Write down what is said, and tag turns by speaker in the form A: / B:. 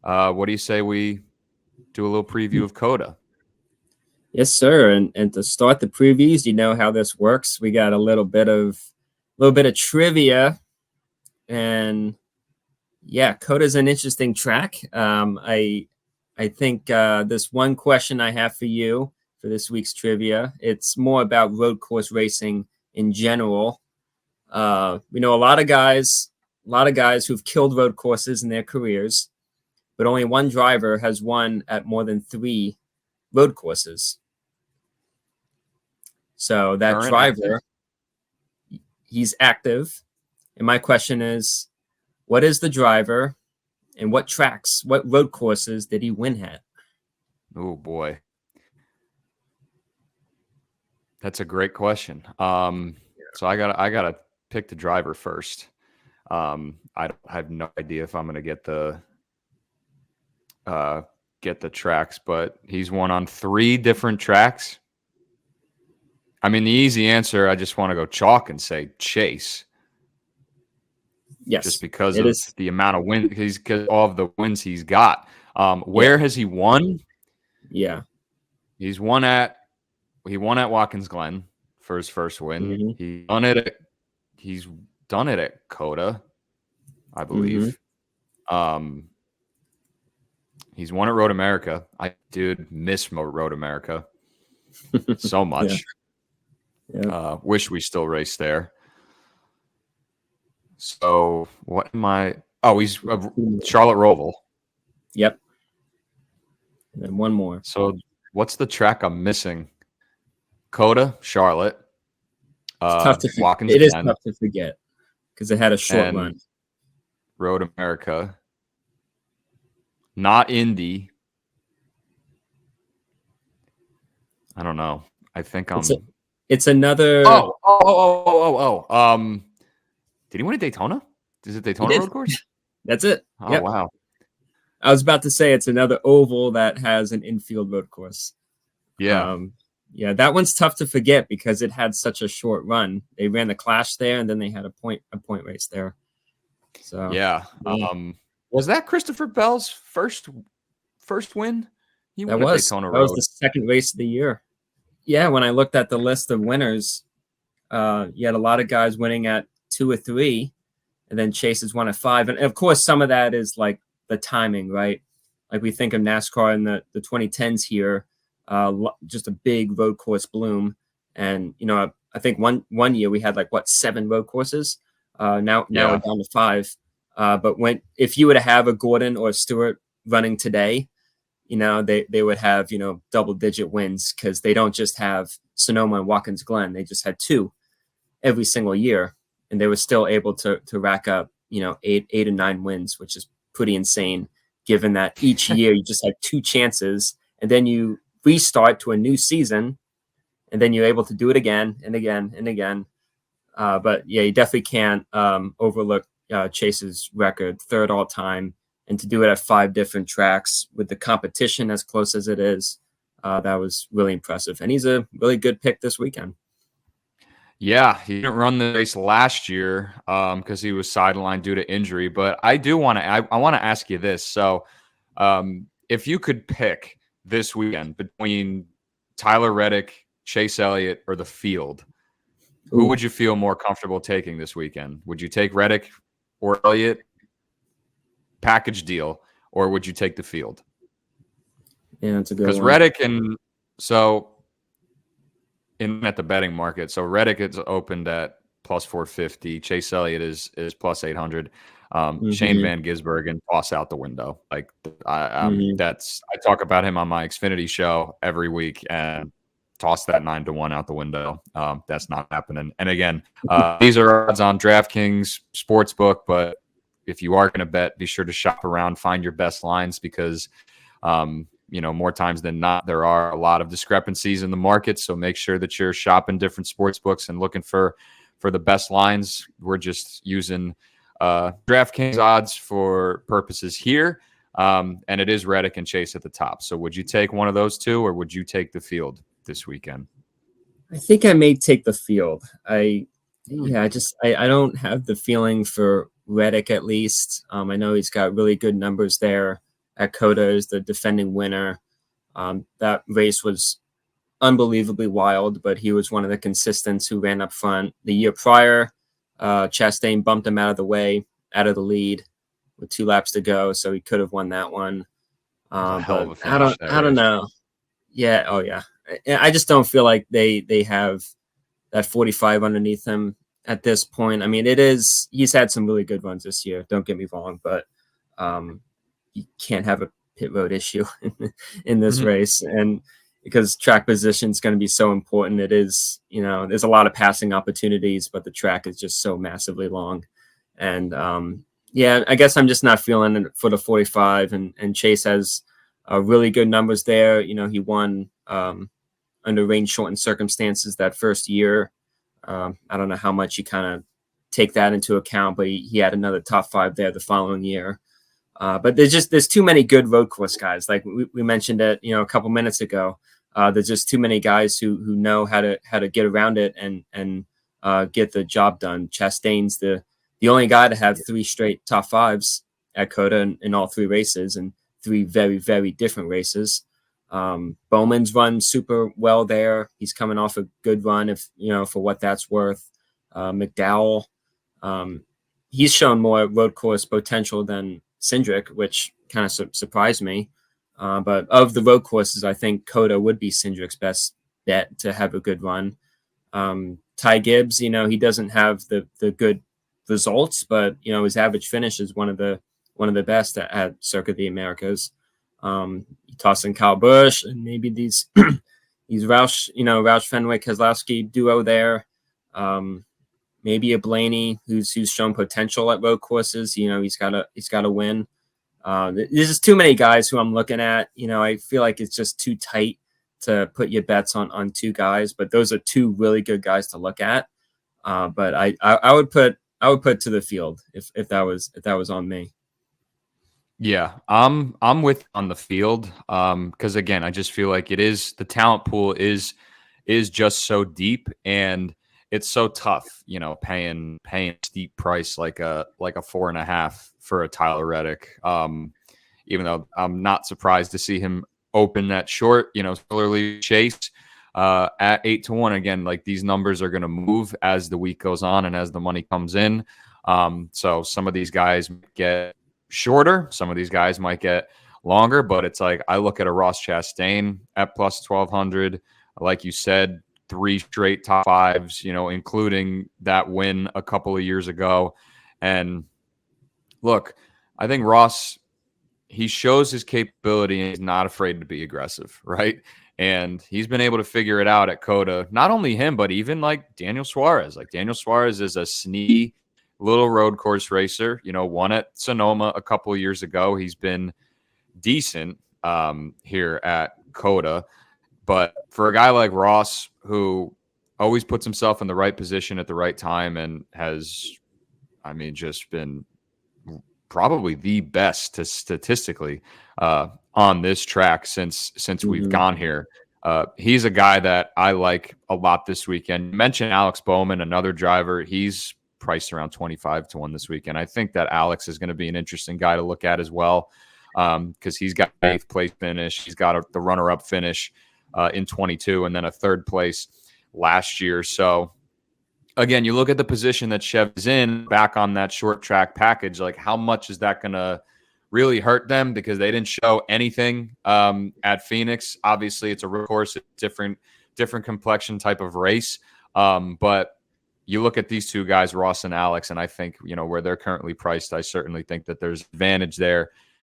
A: What do you say we do a little preview of COTA?
B: Yes, sir. And to start the previews, you know how this works. We got a little bit of trivia, and yeah, COTA is an interesting track. I think this one question I have for you for this week's trivia. It's more about road course racing in general. We know a lot of guys who've killed road courses in their careers, but only one driver has won at more than 3 road courses. So that
A: Current
B: driver,
A: active?
B: he's active. And my question is, what is the driver and what road courses did he win at?
A: Oh, boy. That's a great question. So I gotta pick the driver first. I have no idea if I'm gonna get the tracks, but he's won on 3 different tracks. I mean, the easy answer, I just want to go chalk and say Chase.
B: Yes,
A: just because of the amount of wins, because all of the wins he's got. Where has he won?
B: Yeah,
A: he won at Watkins Glen for his first win.
B: Mm-hmm.
A: He's done it at COTA, I believe.
B: Mm-hmm.
A: He's won at Road America. I miss Road America so much.
B: Yeah.
A: Wish we still raced there. So what am I? Oh, he's Charlotte Roval.
B: Yep. And then one more.
A: So what's the track I'm missing? COTA, Charlotte.
B: It is tough to forget because it had a short run.
A: Road America. Not Indy. I don't know. I think
B: it's another.
A: Did he win at Daytona? Is it Daytona Road Course?
B: That's it.
A: Oh, yep. Wow.
B: I was about to say it's another oval that has an infield road course.
A: Yeah.
B: Yeah, that one's tough to forget because it had such a short run. They ran the Clash there, and then they had a point race there. So
A: yeah. Was that Christopher Bell's first win?
B: He won at Daytona Road. That was the second race of the year. Yeah, when I looked at the list of winners, you had a lot of guys winning at 2 or 3, and then Chase has won at 5. And of course, some of that is like the timing, right? Like we think of NASCAR in the 2010s here, just a big road course bloom. And, I think one year we had 7 road courses. Now we're down to 5. But if you were to have a Gordon or a Stewart running today, they would have, double-digit wins because they don't just have Sonoma and Watkins Glen. They just had 2 every single year, and they were still able to rack up, 8 or 9 wins, which is pretty insane, given that each year you just have 2 chances, and then you restart to a new season, and then you're able to do it again and again and again. But yeah, you definitely can't overlook Chase's record, 3rd all time. And to do it at 5 different tracks with the competition as close as it is, that was really impressive. And he's a really good pick this weekend.
A: Yeah, he didn't run the race last year because he was sidelined due to injury. But I do want to I want to ask you this. So if you could pick this weekend between Tyler Reddick, Chase Elliott, or the field, who would you feel more comfortable taking this weekend? Would you take Reddick or Elliott? Package deal, or would you take the field?
B: Yeah, that's a good one.
A: Because Reddick at the betting market, so Reddick is opened at plus 450. Chase Elliott is plus 800. Shane Van Gisbergen toss out the window. I talk about him on my Xfinity show every week and toss that 9-1 out the window. That's not happening. And again, these are odds on DraftKings Sportsbook, but if you are going to bet, be sure to shop around, find your best lines because, more times than not, there are a lot of discrepancies in the market. So make sure that you're shopping different sports books and looking for the best lines. We're just using DraftKings odds for purposes here. And it is Reddick and Chase at the top. So would you take one of those 2 or would you take the field this weekend?
B: I think I may take the field. I don't have the feeling for Reddick, at least. I know he's got really good numbers there. at COTA is the defending winner. That race was unbelievably wild, but he was one of the consistents who ran up front. The year prior, Chastain bumped him out of the way, out of the lead with 2 laps to go, so he could have won that one. But I don't know. Yeah, oh yeah. I just don't feel like they have that 45 underneath him at this point. I mean, he's had some really good runs this year. Don't get me wrong, but you can't have a pit road issue in this race, and because track position is going to be so important. It is, there's a lot of passing opportunities, but the track is just so massively long. And yeah, I guess I'm just not feeling it for the 45. And Chase has really good numbers there. He won under rain shortened circumstances that first year. I don't know how much you kind of take that into account, but he had another top 5 there the following year. But there's too many good road course guys. Like we mentioned it, a couple minutes ago. There's just too many guys who know how to get around it and get the job done. Chastain's the only guy to have 3 straight top 5s at COTA in all 3 races, and 3 very, very different races. Bowman's run super well there. He's coming off a good run, if for what that's worth. McDowell, he's shown more road course potential than Cindric, which kind of surprised me. But of the road courses, I think COTA would be Cindric's best bet to have a good run. Ty Gibbs, he doesn't have the good results, but his average finish is one of the best at Circuit of the Americas. You toss in Kyle Busch and maybe these Roush Fenwick Keselowski duo there. Maybe a Blaney who's shown potential at road courses. He's got to win. There's just too many guys who I'm looking at. I feel like it's just too tight to put your bets on 2 guys, but those are 2 really good guys to look at. But I would put to the field if that was on me.
A: Yeah, I'm with on the field. Because again, I just feel like the talent pool is just so deep, and it's so tough, paying a steep price like a 4.5 for a Tyler Reddick. Even though I'm not surprised to see him open that short, similarly Chase at 8-1. Again, like these numbers are going to move as the week goes on and as the money comes in. So some of these guys get shorter, some of these guys might get longer, but it's like I look at a Ross Chastain at plus 1,200. Like you said, 3 straight top 5s, including that win a couple of years ago. And look, I think Ross, he shows his capability and he's not afraid to be aggressive, right? And he's been able to figure it out at COTA. Not only him, but even like Daniel Suarez. Like Daniel Suarez is a sneaky little road course racer, won at Sonoma a couple of years ago. He's been decent here at COTA. But for a guy like Ross, who always puts himself in the right position at the right time and has, just been probably the best statistically on this track since we've gone here. He's a guy that I like a lot this weekend. You mentioned Alex Bowman, another driver. He's priced around 25-1 this weekend. I think that Alex is going to be an interesting guy to look at as well, because he's got an 8th place finish. He's got the runner-up finish in 22 and then a 3rd place last year. So again, you look at the position that Chev is in back on that short track package, like how much is that going to really hurt them, because they didn't show anything at Phoenix. Obviously it's a road course, it's different complexion type of race. But you look at these 2 guys, Ross and Alex, and I think, where they're currently priced, I certainly think that there's advantage there